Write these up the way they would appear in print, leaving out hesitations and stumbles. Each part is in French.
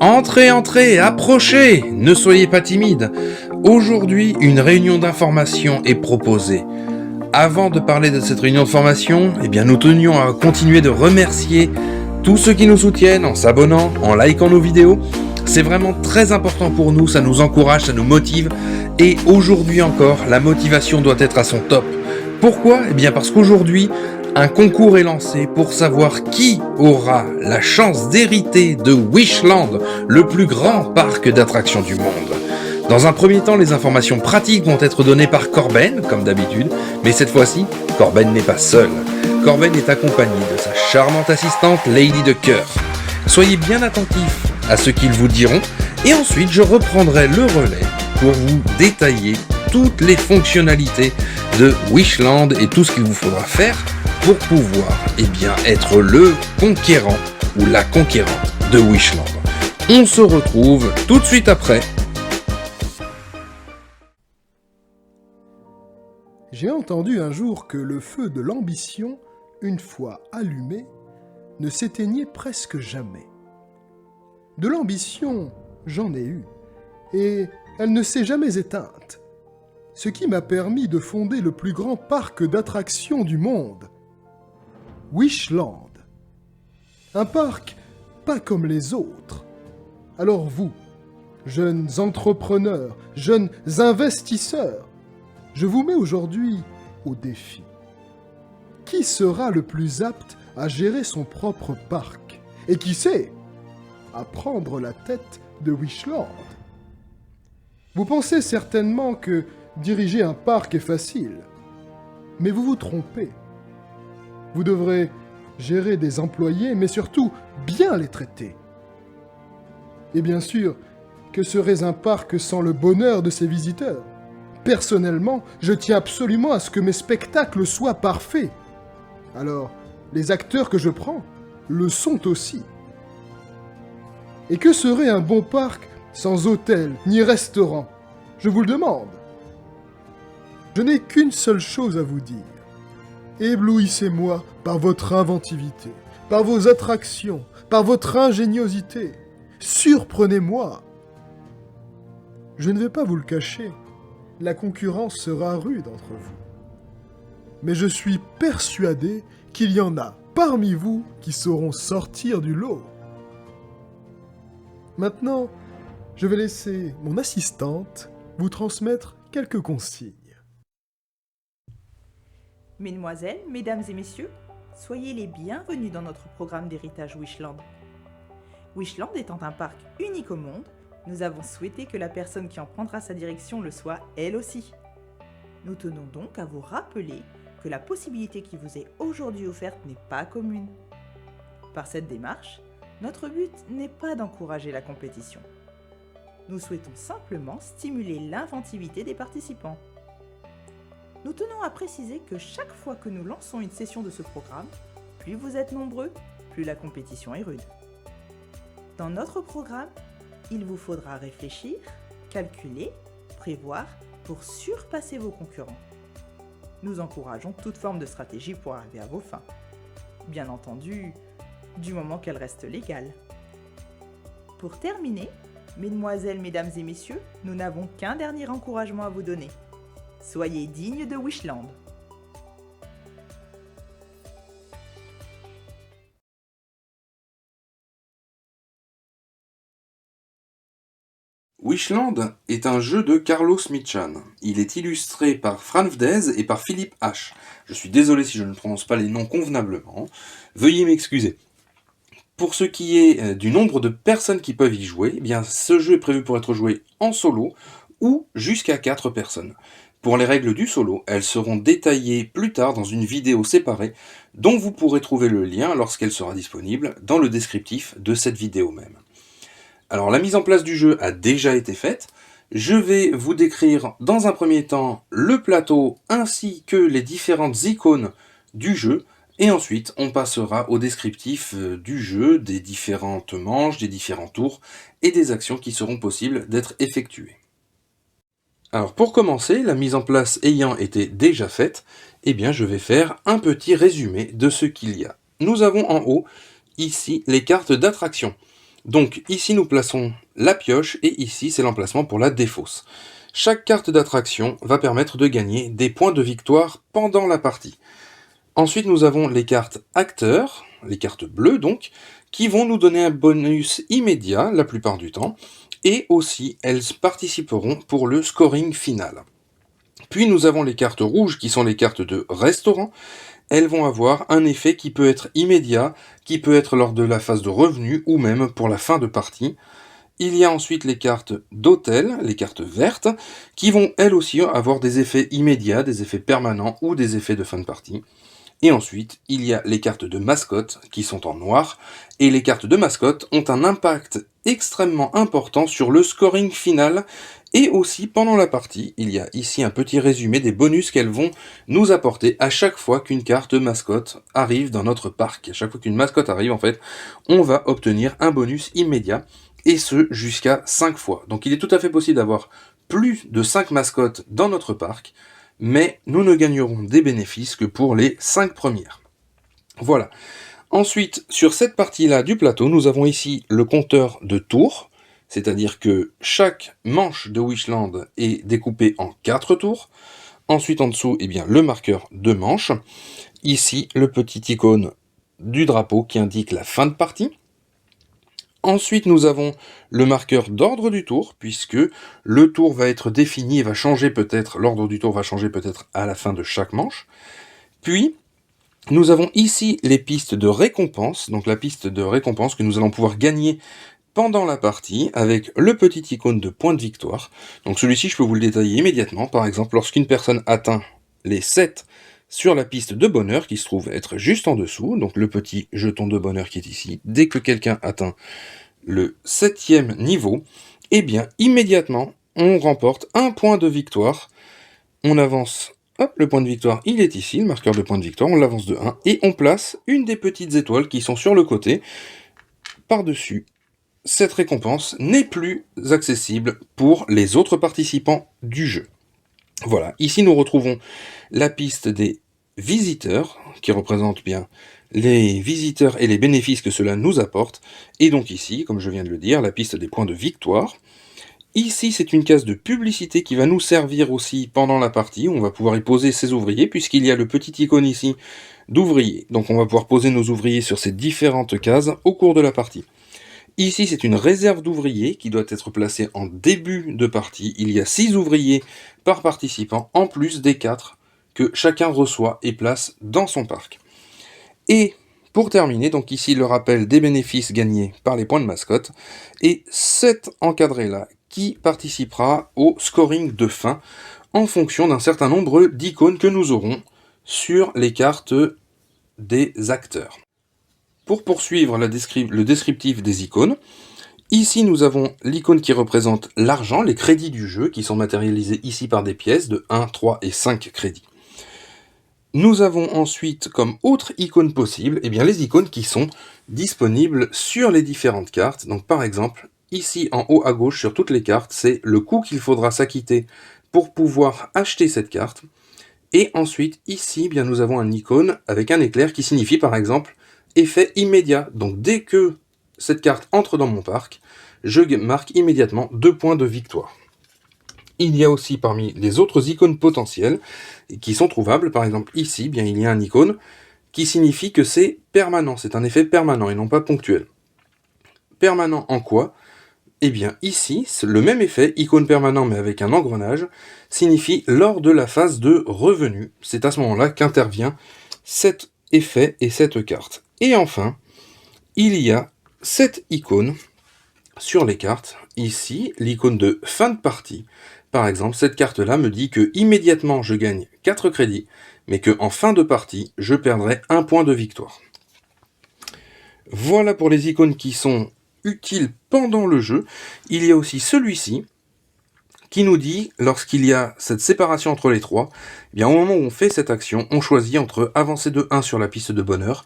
Entrez, entrez, approchez, ne soyez pas timide. Aujourd'hui, une réunion d'information est proposée. Avant de parler de cette réunion de formation, nous tenions à continuer de remercier tous ceux qui nous soutiennent en s'abonnant, en likant nos vidéos. C'est vraiment très important pour nous, ça nous encourage, ça nous motive. Et aujourd'hui encore, la motivation doit être à son top. Pourquoi ? Parce qu'aujourd'hui, un concours est lancé pour savoir qui aura la chance d'hériter de Wishland, le plus grand parc d'attractions du monde. Dans un premier temps, les informations pratiques vont être données par Corben, comme d'habitude, mais cette fois-ci, Corben n'est pas seul. Corben est accompagné de sa charmante assistante Lady de Cœur. Soyez bien attentifs à ce qu'ils vous diront, et ensuite je reprendrai le relais pour vous détailler toutes les fonctionnalités de Wishland et tout ce qu'il vous faudra faire pour pouvoir être le conquérant ou la conquérante de Wishland. On se retrouve tout de suite après. J'ai entendu un jour que le feu de l'ambition, une fois allumé, ne s'éteignait presque jamais. De l'ambition, j'en ai eu, et elle ne s'est jamais éteinte. Ce qui m'a permis de fonder le plus grand parc d'attractions du monde, Wishland. Un parc pas comme les autres. Alors vous, jeunes entrepreneurs, jeunes investisseurs, je vous mets aujourd'hui au défi. Qui sera le plus apte à gérer son propre parc? Et qui sait, à prendre la tête de Wishland? Vous pensez certainement que diriger un parc est facile, mais vous vous trompez. Vous devrez gérer des employés, mais surtout bien les traiter. Et bien sûr, que serait un parc sans le bonheur de ses visiteurs? Personnellement, je tiens absolument à ce que mes spectacles soient parfaits. Alors, les acteurs que je prends le sont aussi. Et que serait un bon parc sans hôtel ni restaurant? Je vous le demande. Je n'ai qu'une seule chose à vous dire. Éblouissez-moi par votre inventivité, par vos attractions, par votre ingéniosité. Surprenez-moi. Je ne vais pas vous le cacher, la concurrence sera rude entre vous. Mais je suis persuadé qu'il y en a parmi vous qui sauront sortir du lot. Maintenant, je vais laisser mon assistante vous transmettre quelques consignes. Mesdemoiselles, mesdames et messieurs, soyez les bienvenus dans notre programme d'héritage Wishland. Wishland étant un parc unique au monde, nous avons souhaité que la personne qui en prendra sa direction le soit elle aussi. Nous tenons donc à vous rappeler que la possibilité qui vous est aujourd'hui offerte n'est pas commune. Par cette démarche, notre but n'est pas d'encourager la compétition. Nous souhaitons simplement stimuler l'inventivité des participants. Nous tenons à préciser que chaque fois que nous lançons une session de ce programme, plus vous êtes nombreux, plus la compétition est rude. Dans notre programme, il vous faudra réfléchir, calculer, prévoir pour surpasser vos concurrents. Nous encourageons toute forme de stratégie pour arriver à vos fins. Bien entendu, du moment qu'elle reste légale. Pour terminer, mesdemoiselles, mesdames et messieurs, nous n'avons qu'un dernier encouragement à vous donner. Soyez dignes de Wishland. Wishland est un jeu de Carlos Michan. Il est illustré par Fran Vdez et par Philippe H. Je suis désolé si je ne prononce pas les noms convenablement. Veuillez m'excuser. Pour ce qui est du nombre de personnes qui peuvent y jouer, ce jeu est prévu pour être joué en solo ou jusqu'à 4 personnes. Pour les règles du solo, elles seront détaillées plus tard dans une vidéo séparée dont vous pourrez trouver le lien lorsqu'elle sera disponible dans le descriptif de cette vidéo même. Alors la mise en place du jeu a déjà été faite. Je vais vous décrire dans un premier temps le plateau ainsi que les différentes icônes du jeu. Et ensuite, on passera au descriptif du jeu, des différentes manches, des différents tours et des actions qui seront possibles d'être effectuées. Alors pour commencer, la mise en place ayant été déjà faite, je vais faire un petit résumé de ce qu'il y a. Nous avons en haut, ici, les cartes d'attraction. Donc ici nous plaçons la pioche et ici c'est l'emplacement pour la défausse. Chaque carte d'attraction va permettre de gagner des points de victoire pendant la partie. Ensuite nous avons les cartes acteurs, les cartes bleues donc, qui vont nous donner un bonus immédiat la plupart du temps, et aussi elles participeront pour le scoring final. Puis nous avons les cartes rouges qui sont les cartes de restaurant. Elles vont avoir un effet qui peut être immédiat, qui peut être lors de la phase de revenu ou même pour la fin de partie. Il y a ensuite les cartes d'hôtel, les cartes vertes, qui vont elles aussi avoir des effets immédiats, des effets permanents ou des effets de fin de partie. Et ensuite, il y a les cartes de mascotte qui sont en noir, et les cartes de mascotte ont un impact extrêmement important sur le scoring final, et aussi pendant la partie. Il y a ici un petit résumé des bonus qu'elles vont nous apporter à chaque fois qu'une carte mascotte arrive dans notre parc. À chaque fois qu'une mascotte arrive, en fait, on va obtenir un bonus immédiat, et ce jusqu'à 5 fois. Donc il est tout à fait possible d'avoir plus de 5 mascottes dans notre parc, mais nous ne gagnerons des bénéfices que pour les 5 premières. Voilà. Ensuite, sur cette partie-là du plateau, nous avons ici le compteur de tours, c'est-à-dire que chaque manche de Wishland est découpée en 4 tours. Ensuite, en dessous, le marqueur de manche. Ici, le petit icône du drapeau qui indique la fin de partie. Ensuite, nous avons le marqueur d'ordre du tour, puisque le tour va être défini et va changer peut-être, l'ordre du tour va changer peut-être à la fin de chaque manche. Puis, nous avons ici les pistes de récompense, donc la piste de récompense que nous allons pouvoir gagner pendant la partie, avec le petit icône de point de victoire. Donc celui-ci, je peux vous le détailler immédiatement. Par exemple, lorsqu'une personne atteint les 7 sur la piste de bonheur, qui se trouve être juste en dessous, donc le petit jeton de bonheur qui est ici, dès que quelqu'un atteint le 7e niveau, immédiatement, on remporte un point de victoire. On avance, hop, le point de victoire, il est ici, le marqueur de point de victoire, on l'avance de 1, et on place une des petites étoiles qui sont sur le côté, par-dessus. Cette récompense n'est plus accessible pour les autres participants du jeu. Voilà, ici nous retrouvons la piste des visiteurs, qui représente bien les visiteurs et les bénéfices que cela nous apporte, et donc ici, comme je viens de le dire, la piste des points de victoire. Ici, c'est une case de publicité qui va nous servir aussi pendant la partie, on va pouvoir y poser ses ouvriers, puisqu'il y a le petit icône ici d'ouvriers, donc on va pouvoir poser nos ouvriers sur ces différentes cases au cours de la partie. Ici, c'est une réserve d'ouvriers qui doit être placée en début de partie. Il y a 6 ouvriers par participant, en plus des 4 que chacun reçoit et place dans son parc. Et pour terminer, donc ici le rappel des bénéfices gagnés par les points de mascotte, et cet encadré-là qui participera au scoring de fin en fonction d'un certain nombre d'icônes que nous aurons sur les cartes des acteurs. Pour poursuivre le descriptif des icônes, ici nous avons l'icône qui représente l'argent, les crédits du jeu, qui sont matérialisés ici par des pièces de 1, 3 et 5 crédits. Nous avons ensuite comme autre icône possible, les icônes qui sont disponibles sur les différentes cartes. Donc par exemple, ici en haut à gauche sur toutes les cartes, c'est le coût qu'il faudra s'acquitter pour pouvoir acheter cette carte. Et ensuite, ici, nous avons un icône avec un éclair qui signifie par exemple effet immédiat. Donc dès que cette carte entre dans mon parc, je marque immédiatement 2 points de victoire. Il y a aussi parmi les autres icônes potentielles qui sont trouvables, par exemple ici, il y a un icône qui signifie que c'est permanent, c'est un effet permanent et non pas ponctuel. Permanent en quoi ? Ici, le même effet, icône permanent mais avec un engrenage, signifie lors de la phase de revenu. C'est à ce moment-là qu'intervient cet effet et cette carte. Et enfin, il y a cette icône sur les cartes. Ici, l'icône de fin de partie. Par exemple, cette carte-là me dit que immédiatement je gagne 4 crédits, mais qu'en fin de partie, je perdrai 1 point de victoire. Voilà pour les icônes qui sont utiles pendant le jeu. Il y a aussi celui-ci, qui nous dit, lorsqu'il y a cette séparation entre les trois, au moment où on fait cette action, on choisit entre avancer de 1 sur la piste de bonheur,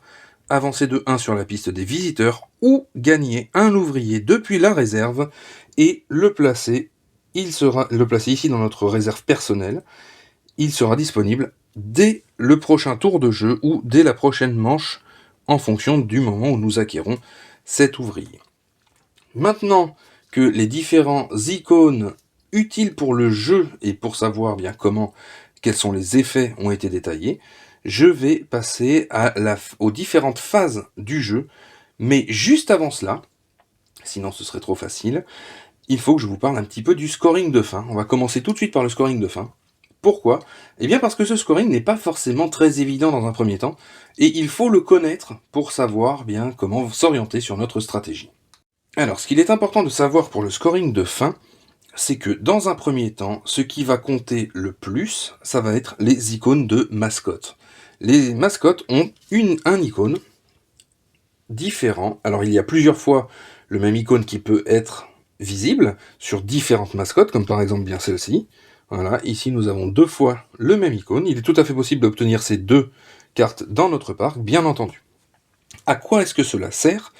avancer de 1 sur la piste des visiteurs, ou gagner un ouvrier depuis la réserve, et le placer ici dans notre réserve personnelle. Il sera disponible dès le prochain tour de jeu, ou dès la prochaine manche, en fonction du moment où nous acquérons cet ouvrier. Maintenant que les différents icônes utiles pour le jeu et pour savoir bien quels sont les effets ont été détaillés, je vais passer aux différentes phases du jeu. Mais juste avant cela, sinon ce serait trop facile, il faut que je vous parle un petit peu du scoring de fin. On va commencer tout de suite par le scoring de fin. Pourquoi ? Eh bien parce que ce scoring n'est pas forcément très évident dans un premier temps, et il faut le connaître pour savoir bien comment s'orienter sur notre stratégie. Alors, ce qu'il est important de savoir pour le scoring de fin, c'est que dans un premier temps, ce qui va compter le plus, ça va être les icônes de mascotte. Les mascottes ont un icône différent. Alors, il y a plusieurs fois le même icône qui peut être visible sur différentes mascottes, comme par exemple bien celle-ci. Voilà, ici nous avons 2 fois le même icône. Il est tout à fait possible d'obtenir ces 2 cartes dans notre parc, bien entendu. À quoi est-ce que cela sert ?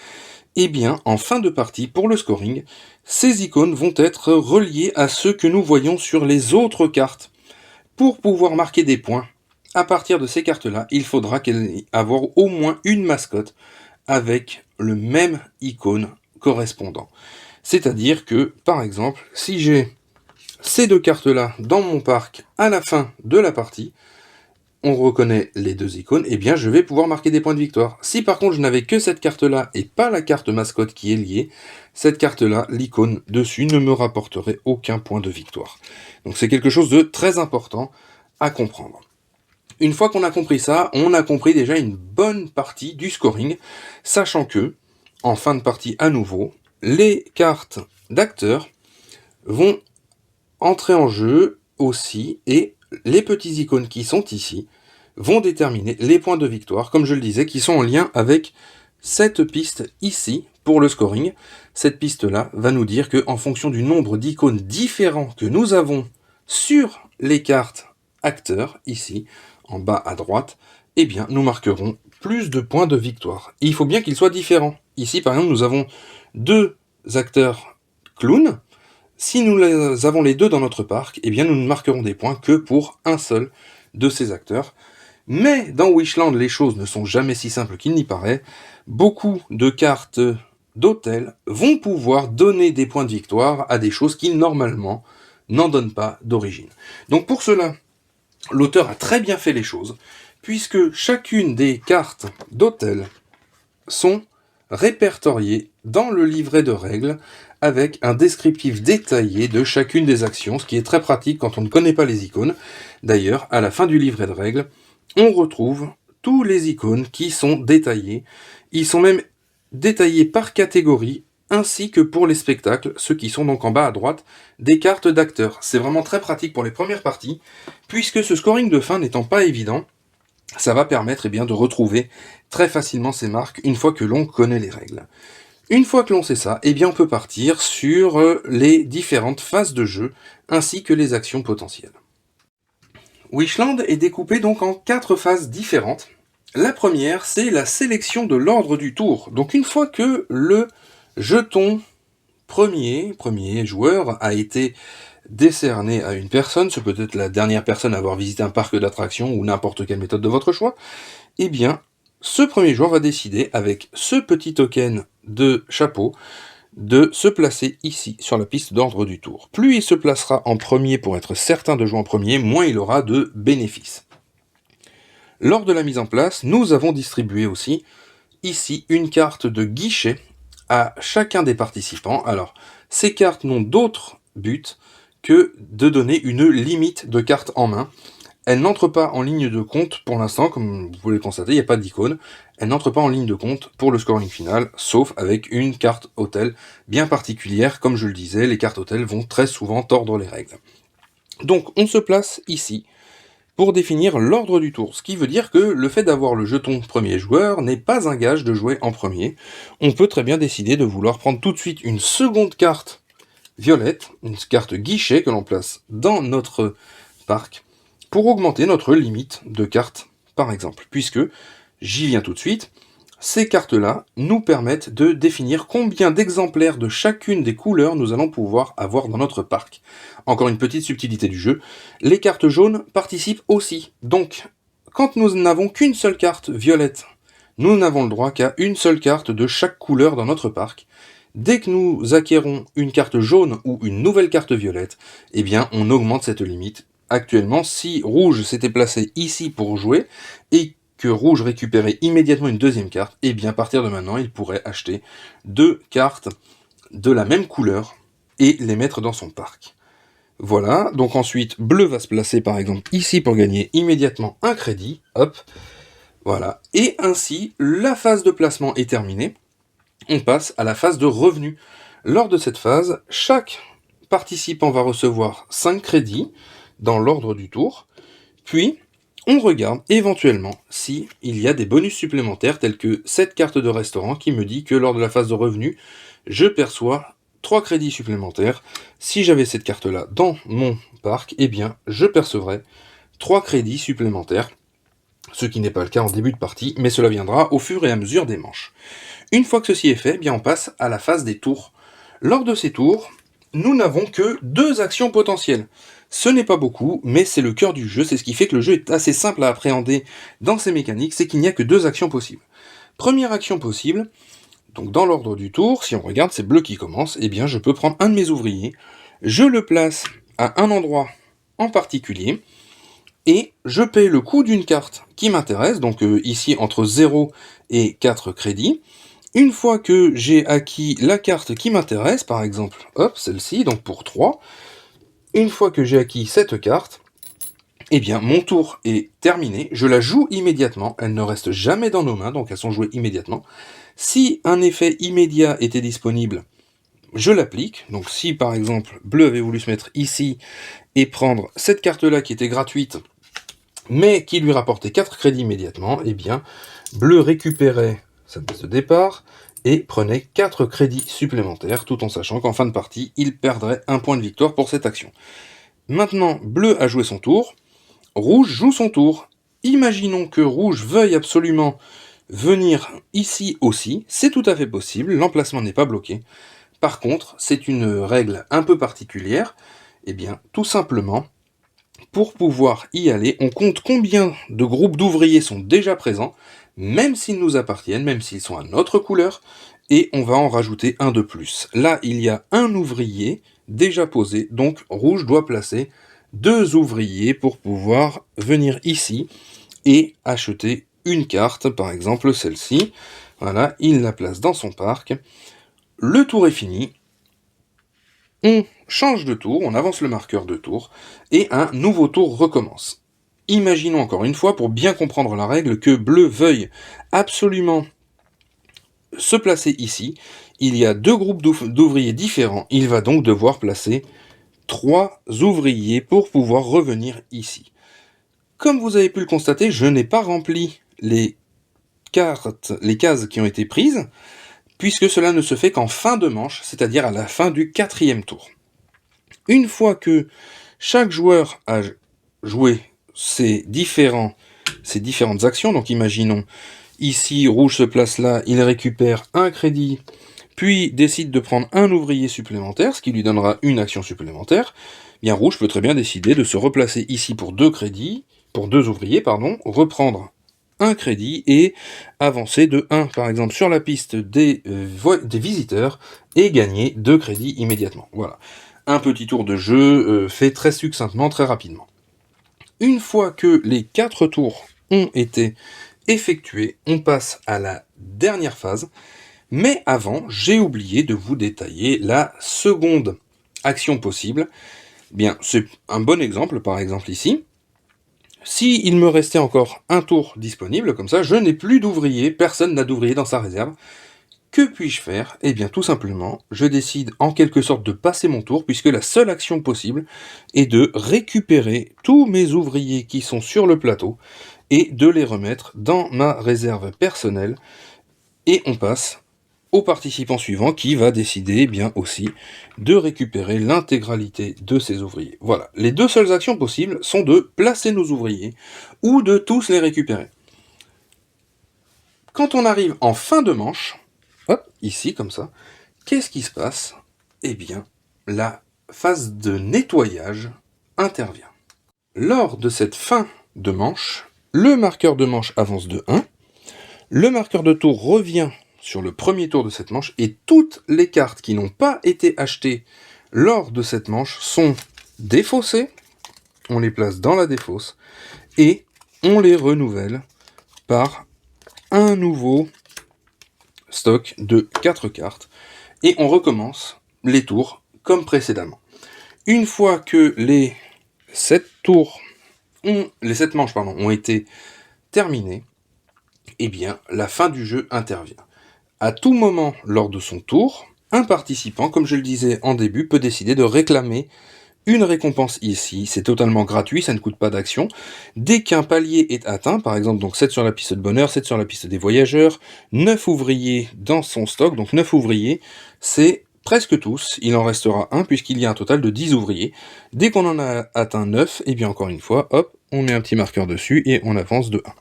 Eh bien, en fin de partie, pour le scoring, ces icônes vont être reliées à ceux que nous voyons sur les autres cartes. Pour pouvoir marquer des points, à partir de ces cartes-là, il faudra avoir au moins une mascotte avec le même icône correspondant. C'est-à-dire que, par exemple, si j'ai ces 2 cartes-là dans mon parc à la fin de la partie, on reconnaît les 2 icônes, et bien je vais pouvoir marquer des points de victoire. Si par contre je n'avais que cette carte-là et pas la carte mascotte qui est liée, cette carte-là, l'icône dessus, ne me rapporterait aucun point de victoire. Donc c'est quelque chose de très important à comprendre. Une fois qu'on a compris ça, on a compris déjà une bonne partie du scoring, sachant que, en fin de partie à nouveau, les cartes d'acteurs vont entrer en jeu aussi, et les petits icônes qui sont ici vont déterminer les points de victoire, comme je le disais, qui sont en lien avec cette piste ici pour le scoring. Cette piste-là va nous dire qu'en fonction du nombre d'icônes différents que nous avons sur les cartes acteurs, ici, en bas à droite, eh bien, nous marquerons plus de points de victoire. Et il faut bien qu'ils soient différents. Ici, par exemple, nous avons 2 acteurs clowns. Si nous avons les 2 dans notre parc, eh bien nous ne marquerons des points que pour un seul de ces acteurs. Mais dans Wishland, les choses ne sont jamais si simples qu'il n'y paraît. Beaucoup de cartes d'hôtel vont pouvoir donner des points de victoire à des choses qui, normalement, n'en donnent pas d'origine. Donc pour cela, l'auteur a très bien fait les choses, puisque chacune des cartes d'hôtel sont répertoriées dans le livret de règles avec un descriptif détaillé de chacune des actions, ce qui est très pratique quand on ne connaît pas les icônes. D'ailleurs, à la fin du livret de règles, on retrouve tous les icônes qui sont détaillés. Ils sont même détaillés par catégorie, ainsi que pour les spectacles, ceux qui sont donc en bas à droite, des cartes d'acteurs. C'est vraiment très pratique pour les premières parties, puisque ce scoring de fin n'étant pas évident, ça va permettre de retrouver très facilement ces marques une fois que l'on connaît les règles. Une fois que l'on sait ça, on peut partir sur les différentes phases de jeu, ainsi que les actions potentielles. Wishland est découpé donc en 4 phases différentes. La première, c'est la sélection de l'ordre du tour. Donc une fois que le jeton premier joueur a été décerné à une personne, ce peut être la dernière personne à avoir visité un parc d'attractions ou n'importe quelle méthode de votre choix, ce premier joueur va décider, avec ce petit token de chapeau, de se placer ici, sur la piste d'ordre du tour. Plus il se placera en premier pour être certain de jouer en premier, moins il aura de bénéfices. Lors de la mise en place, nous avons distribué aussi, ici, une carte de guichet à chacun des participants. Alors, ces cartes n'ont d'autre but que de donner une limite de cartes en main. Elle n'entre pas en ligne de compte pour l'instant, comme vous pouvez le constater, il n'y a pas d'icône. Elle n'entre pas en ligne de compte pour le scoring final, sauf avec une carte hôtel bien particulière. Comme je le disais, les cartes hôtel vont très souvent tordre les règles. Donc on se place ici pour définir l'ordre du tour, ce qui veut dire que le fait d'avoir le jeton premier joueur n'est pas un gage de jouer en premier. On peut très bien décider de vouloir prendre tout de suite une seconde carte violette, une carte guichet que l'on place dans notre parc, pour augmenter notre limite de cartes, par exemple, puisque, j'y viens tout de suite, ces cartes-là nous permettent de définir combien d'exemplaires de chacune des couleurs nous allons pouvoir avoir dans notre parc. Encore une petite subtilité du jeu, les cartes jaunes participent aussi. Donc, quand nous n'avons qu'une seule carte violette, nous n'avons le droit qu'à une seule carte de chaque couleur dans notre parc. Dès que nous acquérons une carte jaune ou une nouvelle carte violette, eh bien on augmente cette limite. Actuellement, si rouge s'était placé ici pour jouer, et que rouge récupérait immédiatement une deuxième carte, eh bien à partir de maintenant, il pourrait acheter 2 cartes de la même couleur et les mettre dans son parc. Voilà, donc ensuite, bleu va se placer par exemple ici pour gagner immédiatement un crédit, hop, voilà. Et ainsi, la phase de placement est terminée. On passe à la phase de revenu. Lors de cette phase, chaque participant va recevoir 5 crédits dans l'ordre du tour, puis on regarde éventuellement s'il y a des bonus supplémentaires tels que cette carte de restaurant qui me dit que lors de la phase de revenu, je perçois 3 crédits supplémentaires. Si j'avais cette carte-là dans mon parc, eh bien je percevrais 3 crédits supplémentaires, ce qui n'est pas le cas en début de partie, mais cela viendra au fur et à mesure des manches. Une fois que ceci est fait, eh bien on passe à la phase des tours. Lors de ces tours, nous n'avons que 2 actions potentielles. Ce n'est pas beaucoup, mais c'est le cœur du jeu, c'est ce qui fait que le jeu est assez simple à appréhender dans ses mécaniques, c'est qu'il n'y a que 2 actions possibles. Première action possible, donc dans l'ordre du tour, si on regarde, c'est bleu qui commence, eh bien je peux prendre un de mes ouvriers, je le place à un endroit en particulier, et je paye le coût d'une carte qui m'intéresse, donc ici entre 0 et 4 crédits. Une fois que j'ai acquis la carte qui m'intéresse, par exemple, hop, celle-ci, donc pour 3, une fois que j'ai acquis cette carte, eh bien mon tour est terminé, je la joue immédiatement, elle ne reste jamais dans nos mains, donc elles sont jouées immédiatement. Si un effet immédiat était disponible, je l'applique, donc si par exemple bleu avait voulu se mettre ici et prendre cette carte-là qui était gratuite, mais qui lui rapportait 4 crédits immédiatement, eh bien bleu récupérait sa base de départ et prenait 4 crédits supplémentaires, tout en sachant qu'en fin de partie, il perdrait un point de victoire pour cette action. Maintenant, bleu a joué son tour, rouge joue son tour. Imaginons que rouge veuille absolument venir ici aussi, c'est tout à fait possible, l'emplacement n'est pas bloqué. Par contre, c'est une règle un peu particulière, eh bien, tout simplement, pour pouvoir y aller, on compte combien de groupes d'ouvriers sont déjà présents, même s'ils nous appartiennent, même s'ils sont à notre couleur, et on va en rajouter un de plus. Là, il y a un ouvrier déjà posé, donc rouge doit placer 2 ouvriers pour pouvoir venir ici et acheter une carte, par exemple celle-ci. Voilà, il la place dans son parc. Le tour est fini. On change de tour, on avance le marqueur de tour, et un nouveau tour recommence. Imaginons encore une fois, pour bien comprendre la règle, que bleu veuille absolument se placer ici. Il y a 2 groupes d'ouvriers différents, il va donc devoir placer 3 ouvriers pour pouvoir revenir ici. Comme vous avez pu le constater, je n'ai pas rempli les cases qui ont été prises, puisque cela ne se fait qu'en fin de manche, c'est-à-dire à la fin du 4e tour. Une fois que chaque joueur a joué ces différentes actions, donc imaginons, ici, rouge se place là, il récupère un crédit, puis décide de prendre un ouvrier supplémentaire, ce qui lui donnera une action supplémentaire, bien rouge peut très bien décider de se replacer ici pour 2 ouvriers, reprendre un crédit et avancer de 1, par exemple, sur la piste des visiteurs et gagner 2 crédits immédiatement. Voilà. Un petit tour de jeu fait très succinctement, très rapidement. Une fois que les 4 tours ont été effectués, on passe à la dernière phase. Mais avant, j'ai oublié de vous détailler la seconde action possible. Bien, c'est un bon exemple, par exemple ici. Si il me restait encore un tour disponible, comme ça, je n'ai plus d'ouvrier, personne n'a d'ouvrier dans sa réserve. Que puis-je faire? Eh bien, tout simplement, je décide en quelque sorte de passer mon tour, puisque la seule action possible est de récupérer tous mes ouvriers qui sont sur le plateau et de les remettre dans ma réserve personnelle. Et on passe au participant suivant qui va décider bien aussi de récupérer l'intégralité de ses ouvriers. Voilà, les 2 seules actions possibles sont de placer nos ouvriers ou de tous les récupérer. Quand on arrive en fin de manche, hop, ici comme ça, qu'est-ce qui se passe? Eh bien, la phase de nettoyage intervient. Lors de cette fin de manche, le marqueur de manche avance de 1, le marqueur de tour revient sur le premier tour de cette manche, et toutes les cartes qui n'ont pas été achetées lors de cette manche sont défaussées, on les place dans la défausse, et on les renouvelle par un nouveau stock de 4 cartes, et on recommence les tours comme précédemment. Une fois que les 7 manches ont été terminées, eh bien, la fin du jeu intervient. À tout moment lors de son tour, un participant, comme je le disais en début, peut décider de réclamer une récompense ici. C'est totalement gratuit, ça ne coûte pas d'action. Dès qu'un palier est atteint, par exemple donc 7 sur la piste de bonheur, 7 sur la piste des voyageurs, 9 ouvriers dans son stock, donc 9 ouvriers, c'est presque tous, il en restera un puisqu'il y a un total de 10 ouvriers. Dès qu'on en a atteint 9, et bien encore une fois, hop, on met un petit marqueur dessus et on avance de 1.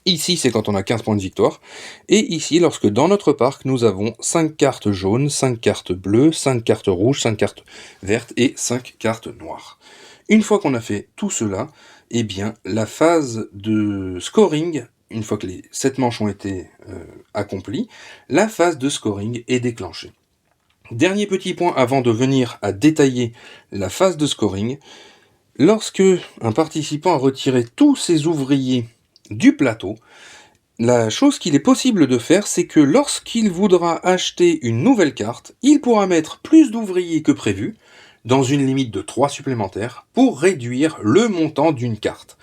Ici, c'est quand on a 15 points de victoire. Et ici, lorsque dans notre parc, nous avons 5 cartes jaunes, 5 cartes bleues, 5 cartes rouges, 5 cartes vertes et 5 cartes noires. Une fois qu'on a fait tout cela, eh bien, la phase de scoring, une fois que les 7 manches ont été accomplies, la phase de scoring est déclenchée. Dernier petit point avant de venir à détailler la phase de scoring, lorsque un participant a retiré tous ses ouvriers du plateau, la chose qu'il est possible de faire, c'est que lorsqu'il voudra acheter une nouvelle carte, il pourra mettre plus d'ouvriers que prévu, dans une limite de 3 supplémentaires, pour réduire le montant d'une carte.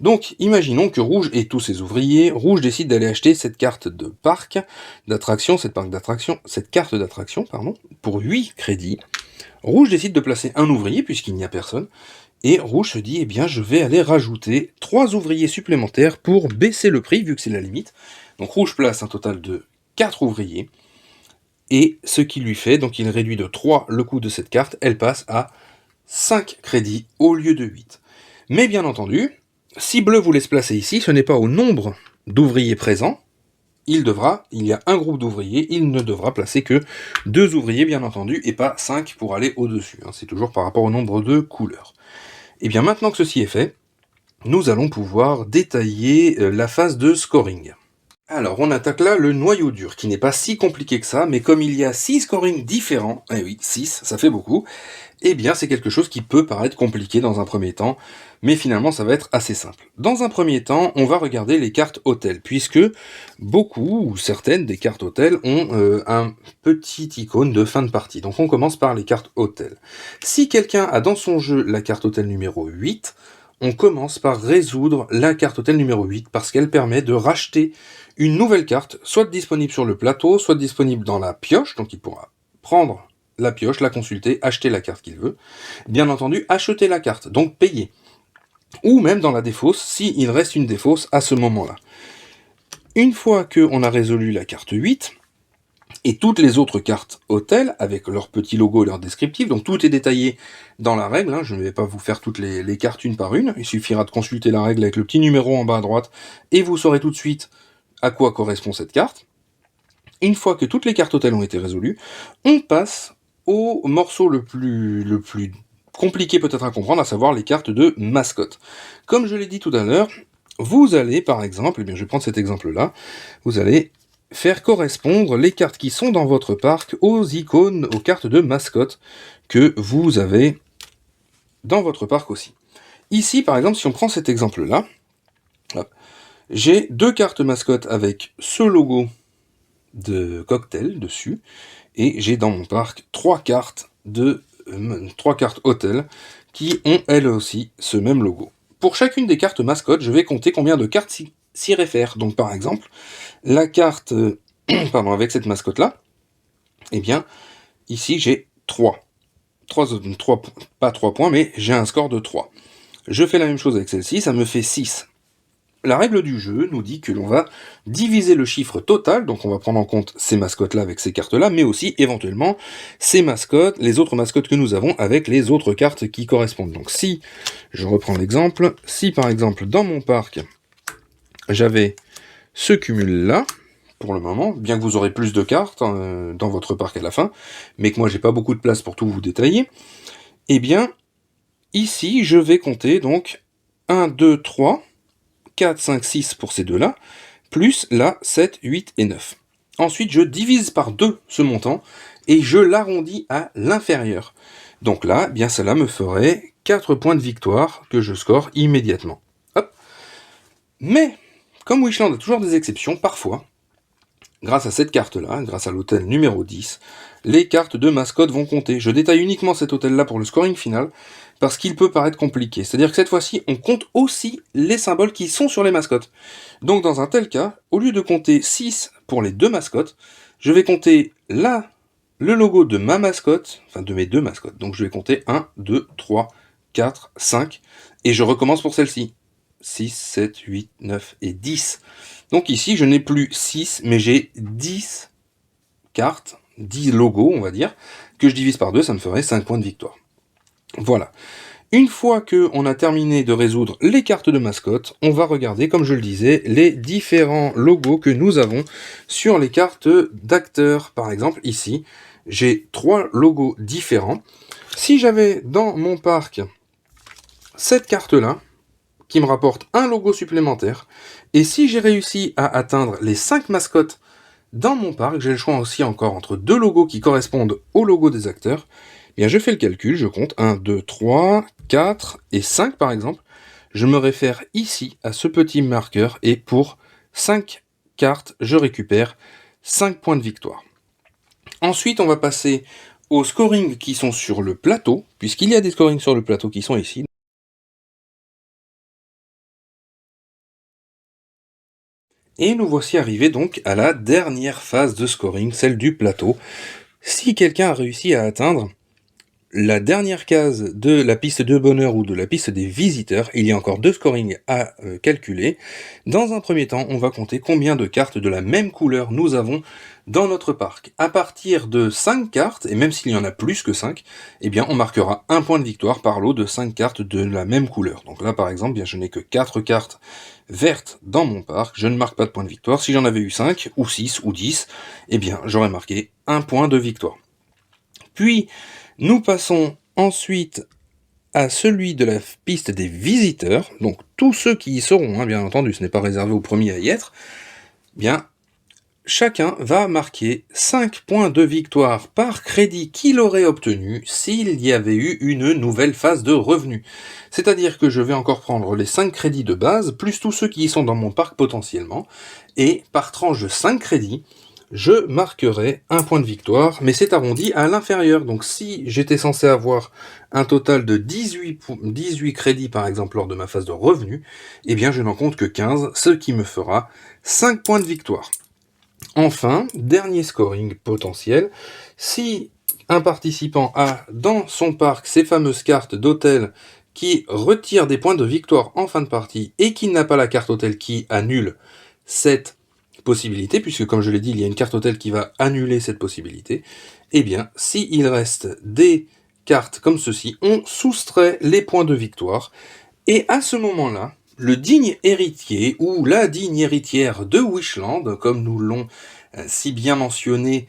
Donc, imaginons que Rouge ait tous ses ouvriers, Rouge décide d'aller acheter cette carte de parc d'attraction, cette carte d'attraction, pour 8 crédits. Rouge décide de placer un ouvrier, puisqu'il n'y a personne, et Rouge se dit, eh bien, je vais aller rajouter 3 ouvriers supplémentaires pour baisser le prix, vu que c'est la limite. Donc Rouge place un total de 4 ouvriers, et ce qui lui fait, donc il réduit de 3 le coût de cette carte, elle passe à 5 crédits au lieu de 8. Mais bien entendu, si Bleu vous laisse placer ici, ce n'est pas au nombre d'ouvriers présents, il y a un groupe d'ouvriers, il ne devra placer que 2 ouvriers, bien entendu, et pas 5 pour aller au-dessus. C'est toujours par rapport au nombre de couleurs. Et bien maintenant que ceci est fait, nous allons pouvoir détailler la phase de scoring. Alors on attaque là le noyau dur, qui n'est pas si compliqué que ça, mais comme il y a 6 scorings différents, eh oui, 6, ça fait beaucoup, eh bien c'est quelque chose qui peut paraître compliqué dans un premier temps, mais finalement ça va être assez simple. Dans un premier temps, on va regarder les cartes hôtels, puisque beaucoup, ou certaines des cartes hôtels ont un petit icône de fin de partie. Donc on commence par les cartes hôtels. Si quelqu'un a dans son jeu la carte hôtel numéro 8, on commence par résoudre la carte hôtel numéro 8, parce qu'elle permet de racheter une nouvelle carte, soit disponible sur le plateau, soit disponible dans la pioche, donc il pourra prendre la pioche, la consulter, acheter la carte qu'il veut. Bien entendu, acheter la carte, donc payer. Ou même dans la défausse, s'il reste une défausse à ce moment-là. Une fois qu'on a résolu la carte 8, et toutes les autres cartes hôtels, avec leur petit logo et leur descriptif, donc tout est détaillé dans la règle, je ne vais pas vous faire toutes les cartes une par une, il suffira de consulter la règle avec le petit numéro en bas à droite, et vous saurez tout de suite à quoi correspond cette carte. Une fois que toutes les cartes hôtels ont été résolues, on passe au morceau le plus compliqué peut-être à comprendre, à savoir les cartes de mascotte. Comme je l'ai dit tout à l'heure, vous allez par exemple, je vais prendre cet exemple-là, vous allez faire correspondre les cartes qui sont dans votre parc aux icônes, aux cartes de mascotte que vous avez dans votre parc aussi. Ici, par exemple, si on prend cet exemple-là, j'ai 2 cartes mascottes avec ce logo de cocktail dessus, et j'ai dans mon parc 3 cartes hôtel qui ont elles aussi ce même logo. Pour chacune des cartes mascottes, je vais compter combien de cartes s'y réfèrent. Donc par exemple, la carte avec cette mascotte-là, eh bien, ici j'ai 3. Pas 3 points, mais j'ai un score de 3. Je fais la même chose avec celle-ci, ça me fait 6. La règle du jeu nous dit que l'on va diviser le chiffre total, donc on va prendre en compte ces mascottes-là avec ces cartes-là, mais aussi éventuellement ces mascottes, les autres mascottes que nous avons avec les autres cartes qui correspondent. Donc si, je reprends l'exemple, si par exemple dans mon parc, j'avais ce cumul-là, pour le moment, bien que vous aurez plus de cartes dans votre parc à la fin, mais que moi j'ai pas beaucoup de place pour tout vous détailler, eh bien, ici je vais compter donc 1, 2, 3, 4, 5, 6 pour ces deux-là, plus là 7, 8 et 9. Ensuite, je divise par 2 ce montant et je l'arrondis à l'inférieur. Donc là, bien cela me ferait 4 points de victoire que je score immédiatement. Hop. Mais, comme Wishland a toujours des exceptions, parfois, grâce à cette carte-là, grâce à l'hôtel numéro 10, les cartes de mascotte vont compter. Je détaille uniquement cet hôtel-là pour le scoring final, parce qu'il peut paraître compliqué. C'est-à-dire que cette fois-ci, on compte aussi les symboles qui sont sur les mascottes. Donc dans un tel cas, au lieu de compter 6 pour les 2 mascottes, je vais compter là le logo de ma mascotte, enfin de mes 2 mascottes. Donc je vais compter 1, 2, 3, 4, 5, et je recommence pour celle-ci. 6, 7, 8, 9 et 10. Donc ici, je n'ai plus 6, mais j'ai 10 cartes, 10 logos, on va dire, que je divise par 2, ça me ferait 5 points de victoire. Voilà. Une fois qu'on a terminé de résoudre les cartes de mascotte, on va regarder, comme je le disais, les différents logos que nous avons sur les cartes d'acteurs. Par exemple, ici, j'ai 3 logos différents. Si j'avais dans mon parc cette carte-là, qui me rapporte un logo supplémentaire, et si j'ai réussi à atteindre les 5 mascottes dans mon parc, j'ai le choix aussi encore entre 2 logos qui correspondent au logo des acteurs, eh bien je fais le calcul, je compte 1, 2, 3, 4 et 5 par exemple, je me réfère ici à ce petit marqueur, et pour 5 cartes, je récupère 5 points de victoire. Ensuite, on va passer aux scorings qui sont sur le plateau, puisqu'il y a des scorings sur le plateau qui sont ici. Et nous voici arrivés donc à la dernière phase de scoring, celle du plateau. Si quelqu'un a réussi à atteindre la dernière case de la piste de bonheur ou de la piste des visiteurs, il y a encore 2 scorings à calculer. Dans un premier temps, on va compter combien de cartes de la même couleur nous avons dans notre parc. À partir de 5 cartes, et même s'il y en a plus que 5, eh bien on marquera un point de victoire par lot de 5 cartes de la même couleur. Donc là par exemple, bien, je n'ai que 4 cartes vertes dans mon parc, je ne marque pas de point de victoire. Si j'en avais eu 5, ou 6, ou 10, eh bien j'aurais marqué un point de victoire. Puis, nous passons ensuite à celui de la piste des visiteurs, donc tous ceux qui y seront, bien entendu, ce n'est pas réservé aux premiers à y être, bien, chacun va marquer 5 points de victoire par crédit qu'il aurait obtenu s'il y avait eu une nouvelle phase de revenu. C'est-à-dire que je vais encore prendre les 5 crédits de base, plus tous ceux qui y sont dans mon parc potentiellement, et par tranche de 5 crédits, je marquerai un point de victoire, mais c'est arrondi à l'inférieur. Donc si j'étais censé avoir un total de 18 crédits par exemple lors de ma phase de revenu, eh bien je n'en compte que 15, ce qui me fera 5 points de victoire. Enfin, dernier scoring potentiel, si un participant a dans son parc ces fameuses cartes d'hôtel qui retirent des points de victoire en fin de partie et qui n'a pas la carte hôtel qui annule cette possibilité, puisque comme je l'ai dit, il y a une carte hôtel qui va annuler cette possibilité, eh bien, s'il reste des cartes comme ceci, on soustrait les points de victoire, et à ce moment-là, le digne héritier ou la digne héritière de Wishland, comme nous l'ont si bien mentionné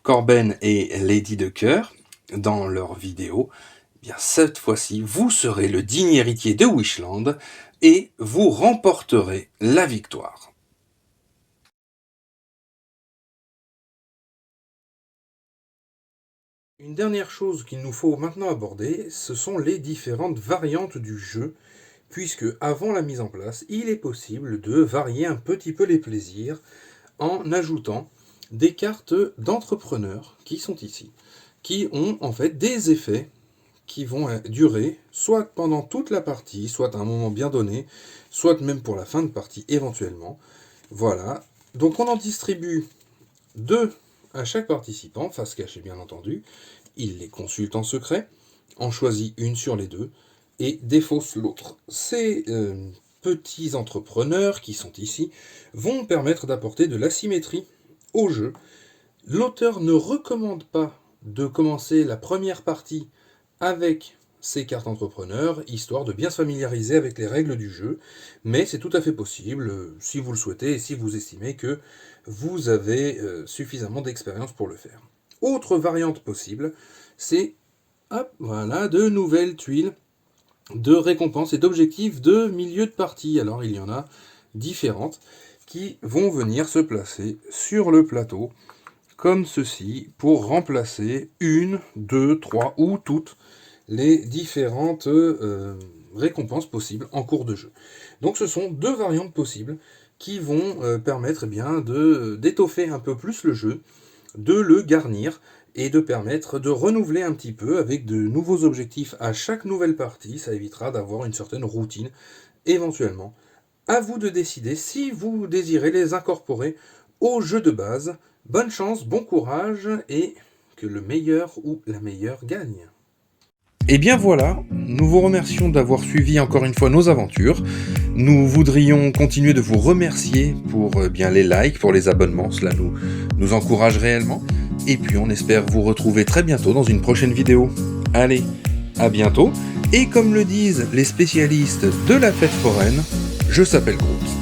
Corben et Lady de Cœur dans leur vidéo, eh bien cette fois-ci, vous serez le digne héritier de Wishland et vous remporterez la victoire. Une dernière chose qu'il nous faut maintenant aborder, ce sont les différentes variantes du jeu, puisque avant la mise en place, il est possible de varier un petit peu les plaisirs en ajoutant des cartes d'entrepreneurs qui sont ici, qui ont en fait des effets qui vont durer soit pendant toute la partie, soit à un moment bien donné, soit même pour la fin de partie éventuellement. Voilà, donc on en distribue 2 à chaque participant, face cachée bien entendu. Il les consulte en secret, en choisit une sur les 2 et défausse l'autre. Ces petits entrepreneurs qui sont ici vont permettre d'apporter de l'asymétrie au jeu. L'auteur ne recommande pas de commencer la première partie avec ces cartes entrepreneurs, histoire de bien se familiariser avec les règles du jeu, mais c'est tout à fait possible si vous le souhaitez et si vous estimez que vous avez suffisamment d'expérience pour le faire. Autre variante possible, c'est voilà, de nouvelles tuiles de récompenses et d'objectifs de milieu de partie. Alors il y en a différentes, qui vont venir se placer sur le plateau, comme ceci, pour remplacer 1, 2, 3 ou toutes les différentes récompenses possibles en cours de jeu. Donc ce sont 2 variantes possibles qui vont permettre d'étoffer un peu plus le jeu, de le garnir et de permettre de renouveler un petit peu avec de nouveaux objectifs à chaque nouvelle partie. Ça évitera d'avoir une certaine routine éventuellement. À vous de décider si vous désirez les incorporer au jeu de base. Bonne chance, bon courage et que le meilleur ou la meilleure gagne. Et bien voilà, nous vous remercions d'avoir suivi encore une fois nos aventures. Nous voudrions continuer de vous remercier pour les likes, pour les abonnements, cela nous encourage réellement. Et puis on espère vous retrouver très bientôt dans une prochaine vidéo. Allez, à bientôt. Et comme le disent les spécialistes de la fête foraine, je s'appelle Groot.